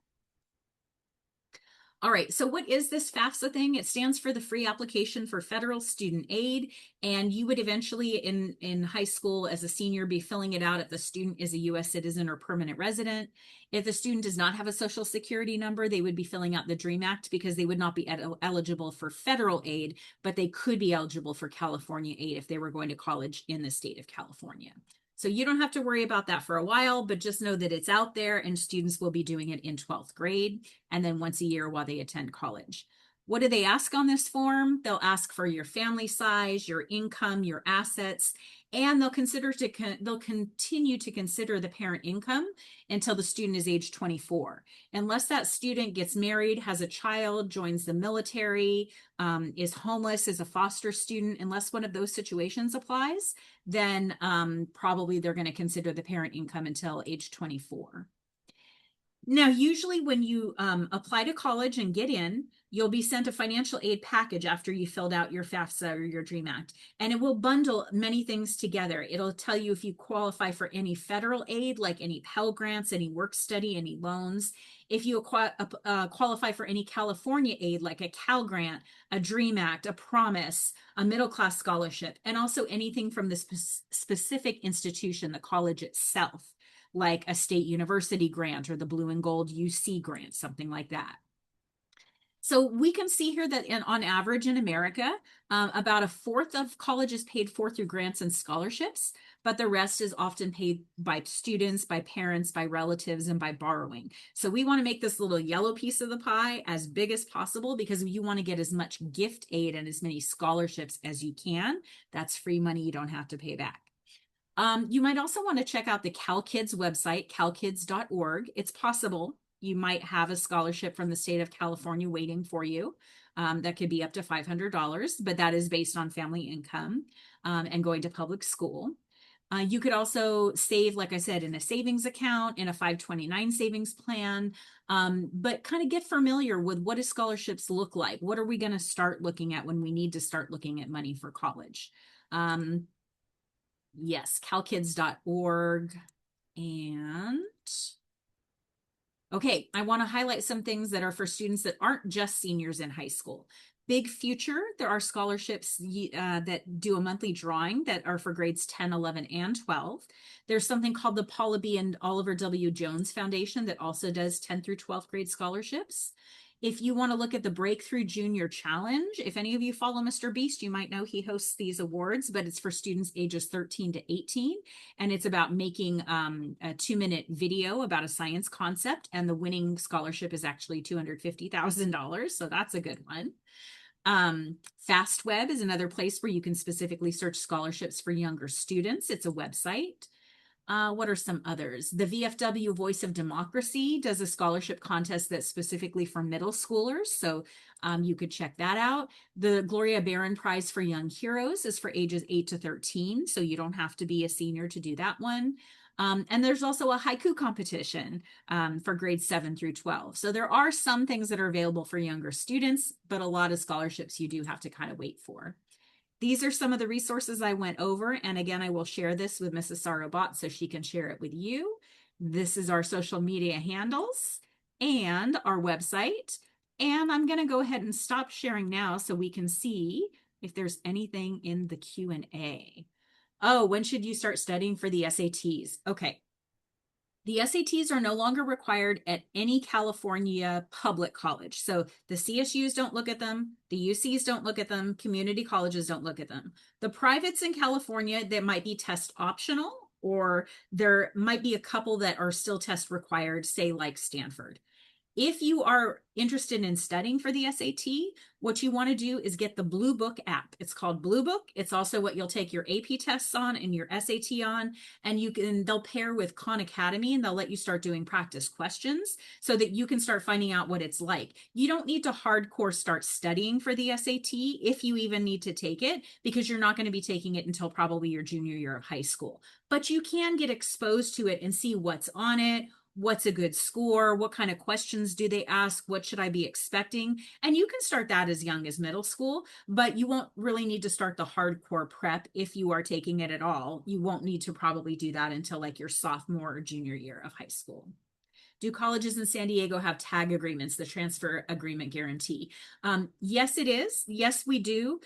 All right, so what is this FAFSA thing? It stands for the Free Application for Federal Student Aid, and you would eventually in high school as a senior be filling it out if the student is a U.S. citizen or permanent resident. If the student does not have a social security number, they would be filling out the DREAM Act because they would not be eligible for federal aid, but they could be eligible for California aid if they were going to college in the state of California. So you don't have to worry about that for a while, but just know that it's out there and students will be doing it in 12th grade and then once a year while they attend college. What do they ask on this form? They'll ask for your family size, your income, your assets, and they'll continue to consider the parent income until the student is age 24. Unless that student gets married, has a child, joins the military, is homeless, is a foster student, unless one of those situations applies, then probably they're going to consider the parent income until age 24. Now, usually when you apply to college and get in, you'll be sent a financial aid package after you filled out your FAFSA or your DREAM Act, and it will bundle many things together. It'll tell you if you qualify for any federal aid, like any Pell Grants, any work study, any loans. If you qualify for any California aid, like a Cal Grant, a DREAM Act, a Promise, a middle class scholarship, and also anything from the specific institution, the college itself, like a state university grant or the Blue and Gold UC grant, something like that. So we can see here that on average in America, about a fourth of college is paid for through grants and scholarships, but the rest is often paid by students, by parents, by relatives, and by borrowing. So we want to make this little yellow piece of the pie as big as possible because you want to get as much gift aid and as many scholarships as you can. That's free money you don't have to pay back. You might also want to check out the CalKids website, calkids.org. It's possible you might have a scholarship from the state of California waiting for you. That could be up to $500, but that is based on family income and going to public school. You could also save, like I said, in a savings account, in a 529 savings plan, but kind of get familiar with what do scholarships look like? What are we going to start looking at when we need to start looking at money for college? Yes, calkids.org. And okay, I want to highlight some things that are for students that aren't just seniors in high school. Big Future, there are scholarships that do a monthly drawing that are for grades 10, 11, and 12. There's something called the Paula B. and Oliver W. Jones Foundation that also does 10 through 12th grade scholarships. If you want to look at the Breakthrough Junior Challenge, if any of you follow Mr. Beast, you might know he hosts these awards, but it's for students ages 13 to 18. And it's about making a 2-minute video about a science concept. And the winning scholarship is actually $250,000. So that's a good one. FastWeb is another place where you can specifically search scholarships for younger students. It's a website. What are some others? The VFW Voice of Democracy does a scholarship contest that's specifically for middle schoolers, so you could check that out. The Gloria Barron Prize for Young Heroes is for ages 8 to 13, so you don't have to be a senior to do that one. And there's also a haiku competition for grades 7 through 12. So there are some things that are available for younger students, but a lot of scholarships you do have to kind of wait for. These are some of the resources I went over. And again, I will share this with Mrs. Sarobot so she can share it with you. This is our social media handles and our website. And I'm going to go ahead and stop sharing now so we can see if there's anything in the Q&A. Oh, when should you start studying for the SATs? Okay. The SATs are no longer required at any California public college. So the CSUs don't look at them, the UCs don't look at them, community colleges don't look at them. The privates in California, that might be test optional, or there might be a couple that are still test required, say like Stanford. If you are interested in studying for the SAT, what you want to do is get the Blue Book app. It's called Blue Book. It's also what you'll take your AP tests on and your SAT on, and they'll pair with Khan Academy, and they'll let you start doing practice questions so that you can start finding out what it's like. You don't need to hardcore start studying for the SAT if you even need to take it, because you're not going to be taking it until probably your junior year of high school. But you can get exposed to it and see what's on it. What's a good score? What kind of questions do they ask? What should I be expecting? And you can start that as young as middle school, but you won't really need to start the hardcore prep if you are taking it at all. You won't need to probably do that until like your sophomore or junior year of high school. Do colleges in San Diego have tag agreements, the transfer agreement guarantee? Yes, it is. Yes, we do.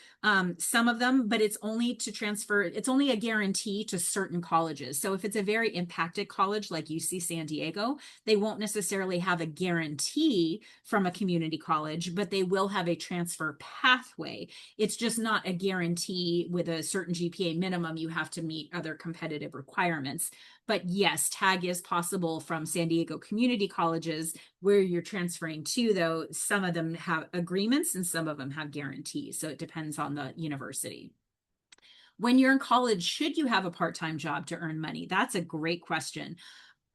Some of them, but it's only to transfer, it's only a guarantee to certain colleges. So if it's a very impacted college like UC San Diego, they won't necessarily have a guarantee from a community college, but they will have a transfer pathway. It's just not a guarantee with a certain GPA minimum. You have to meet other competitive requirements. But yes, tag is possible from San Diego community colleges. Where you're transferring to, though, some of them have agreements and some of them have guarantees. So it depends on the university. When you're in college, should you have a part-time job to earn money? That's a great question.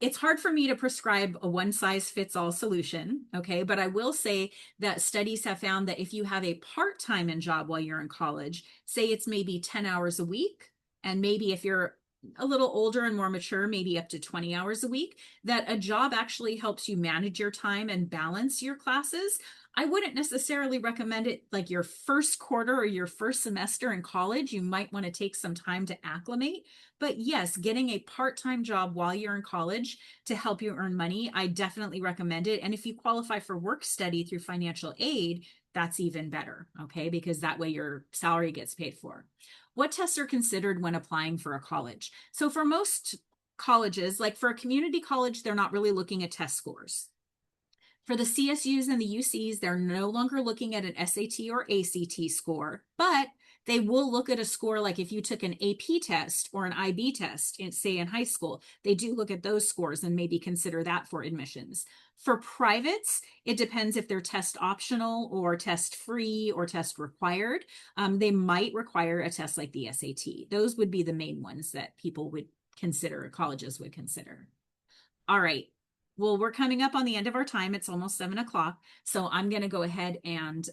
It's hard for me to prescribe a one-size-fits-all solution, okay? But I will say that studies have found that if you have a part-time job while you're in college, say it's maybe 10 hours a week, and maybe if you're a little older and more mature, maybe up to 20 hours a week, that a job actually helps you manage your time and balance your classes. I wouldn't necessarily recommend it like your first quarter or your first semester in college. You might want to take some time to acclimate. But yes, getting a part-time job while you're in college to help you earn money, I definitely recommend it. And if you qualify for work study through financial aid, that's even better, okay? Because that way your salary gets paid for. What tests are considered when applying for a college? So for most colleges, like for a community college, they're not really looking at test scores. For the CSUs and the UCs, they're no longer looking at an SAT or ACT score, but they will look at a score like if you took an AP test or an IB test, say in high school, they do look at those scores and maybe consider that for admissions. For privates, it depends if they're test optional or test free or test required. They might require a test like the SAT. Those would be the main ones that people would consider, colleges would consider. All right. Well, we're coming up on the end of our time. It's almost 7 o'clock. So I'm going to go ahead and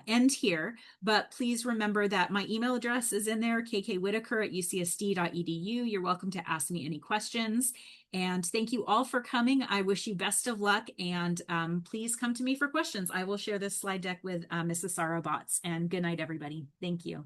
end here, but please remember that my email address is in there, kkwhitaker@ucsd.edu. You're welcome to ask me any questions. And thank you all for coming. I wish you best of luck, and please come to me for questions. I will share this slide deck with Mrs. Sarah Botts. And good night, everybody. Thank you.